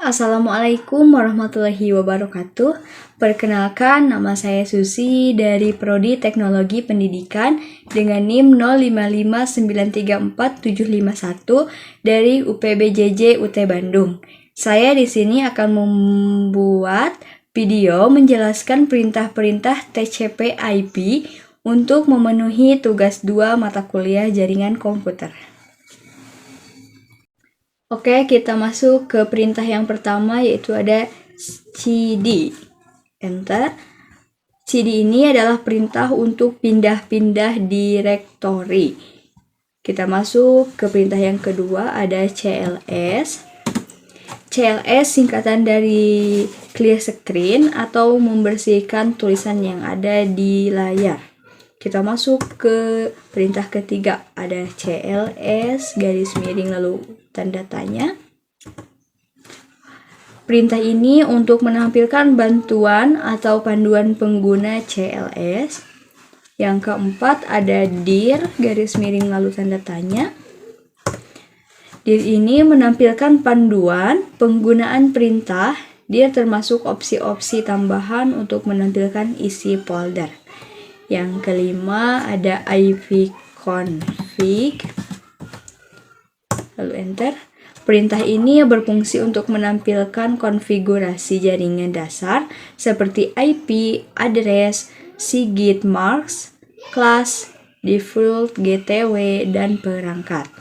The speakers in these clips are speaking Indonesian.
Assalamualaikum warahmatullahi wabarakatuh. Perkenalkan, nama saya Susi dari Prodi Teknologi Pendidikan dengan NIM 05593471 dari UPBJJ UT Bandung. Saya di sini akan membuat video menjelaskan perintah-perintah TCP/IP untuk memenuhi tugas 2 mata kuliah jaringan komputer. Oke, kita masuk ke perintah yang pertama, yaitu ada cd. Enter. Cd ini adalah perintah untuk pindah-pindah direktori. Kita masuk ke perintah yang kedua, ada cls. CLS singkatan dari clear screen atau membersihkan tulisan yang ada di layar. Kita masuk ke perintah ketiga, ada CLS garis miring lalu tanda tanya. Perintah ini untuk menampilkan bantuan atau panduan pengguna CLS. Yang keempat ada dir garis miring lalu tanda tanya. Dir ini menampilkan panduan penggunaan perintah. Dir termasuk opsi-opsi tambahan untuk menampilkan isi folder. Yang kelima ada ipconfig. Lalu enter. Perintah ini berfungsi untuk menampilkan konfigurasi jaringan dasar seperti IP, address, sigit marks, class, default, GTW, dan perangkat.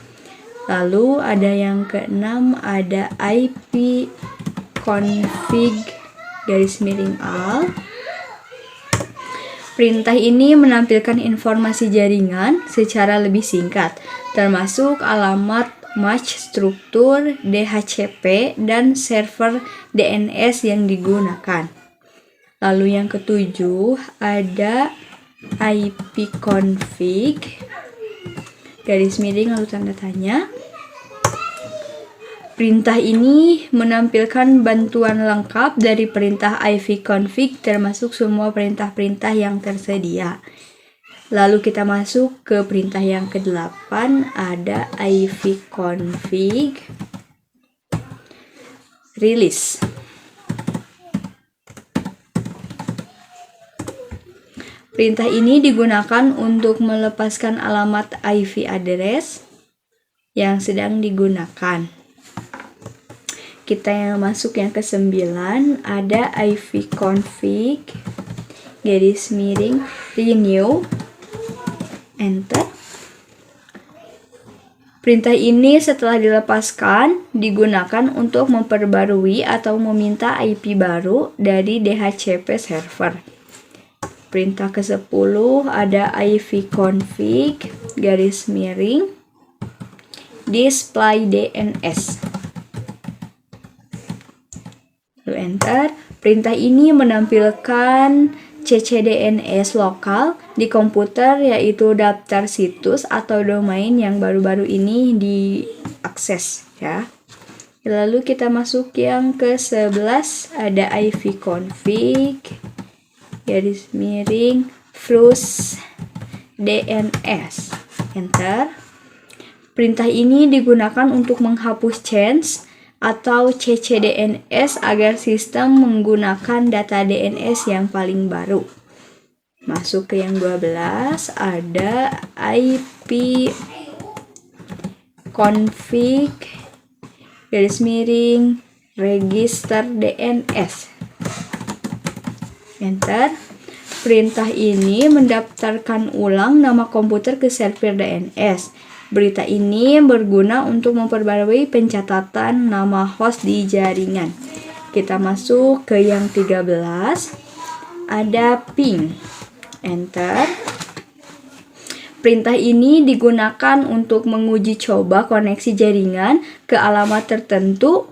Lalu ada yang keenam, ada ipconfig garis miring al. Perintah ini menampilkan informasi jaringan secara lebih singkat, termasuk alamat MAC struktur, DHCP, dan server DNS yang digunakan. Lalu yang ketujuh ada ipconfig garis miring lalu tanda tanya. Perintah ini menampilkan bantuan lengkap dari perintah ipconfig termasuk semua perintah-perintah yang tersedia. Lalu kita masuk ke perintah yang ke-8, ada ipconfig release. Perintah ini digunakan untuk melepaskan alamat IP address yang sedang digunakan. Kita yang masuk yang ke-9, ada ipconfig garis miring renew. Enter. Perintah ini setelah dilepaskan digunakan untuk memperbarui atau meminta IP baru dari DHCP server. Perintah ke-10 ada ipconfig garis miring display DNS. Lalu enter. Perintah ini menampilkan CCDNS lokal di komputer, yaitu daftar situs atau domain yang baru-baru ini diakses ya. Lalu kita masuk yang ke-11, ada ipconfig garis miring flush DNS. Enter. Perintah ini digunakan untuk menghapus change atau CCDNS agar sistem menggunakan data DNS yang paling baru. Masuk ke yang 12, ada ipconfig garis miring register DNS. Enter. Perintah ini mendaftarkan ulang nama komputer ke server DNS. Berita ini berguna untuk memperbarui pencatatan nama host di jaringan. Kita masuk ke yang 13, ada ping. Enter. Perintah ini digunakan untuk menguji coba koneksi jaringan ke alamat tertentu,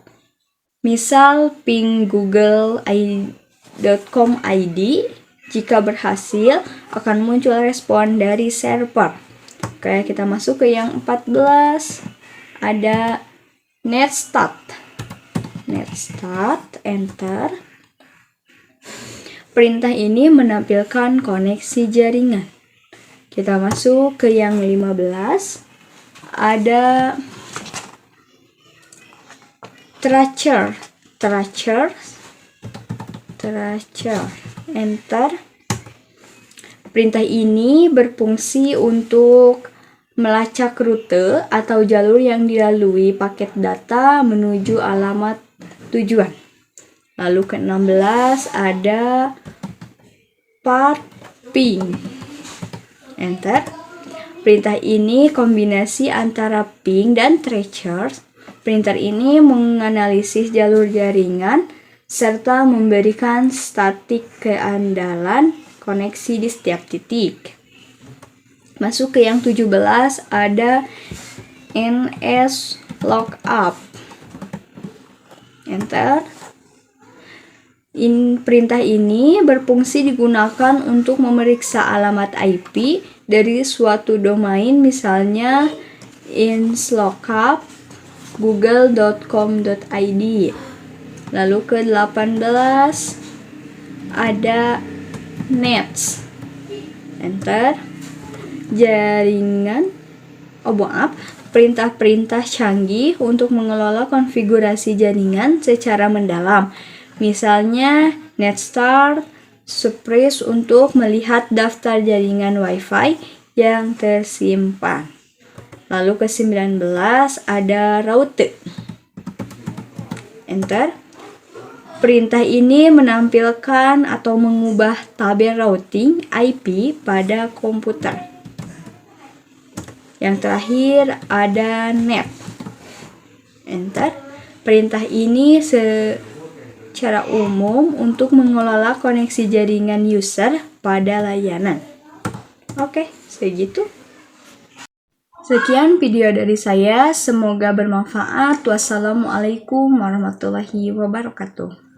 misal ping google.com ID. Jika berhasil, akan muncul respon dari server. Oke, kita masuk ke yang 14, ada netstart. Enter. Perintah ini menampilkan koneksi jaringan. Kita masuk ke yang 15, ada tracer. tracer, enter. Perintah ini berfungsi untuk melacak rute atau jalur yang dilalui paket data menuju alamat tujuan. Lalu ke-16 ada parping. Enter. Perintah ini kombinasi antara ping dan tracer. Perintah ini menganalisis jalur jaringan serta memberikan statik keandalan koneksi di setiap titik. Masuk ke yang 17 ada NS lookup. Enter. Perintah ini berfungsi digunakan untuk memeriksa alamat IP dari suatu domain, misalnya inslookup google.com.id. Lalu ke-18 ada nets. Enter. Perintah-perintah canggih untuk mengelola konfigurasi jaringan secara mendalam. Misalnya netstart, suppress untuk melihat daftar jaringan Wi-Fi yang tersimpan. Lalu ke-19 ada route. Enter. Perintah ini menampilkan atau mengubah tabel routing IP pada komputer. Yang terakhir ada net. Enter. Perintah ini secara umum untuk mengelola koneksi jaringan user pada layanan. Oke, segitu. Sekian video dari saya, semoga bermanfaat. Wassalamualaikum warahmatullahi wabarakatuh.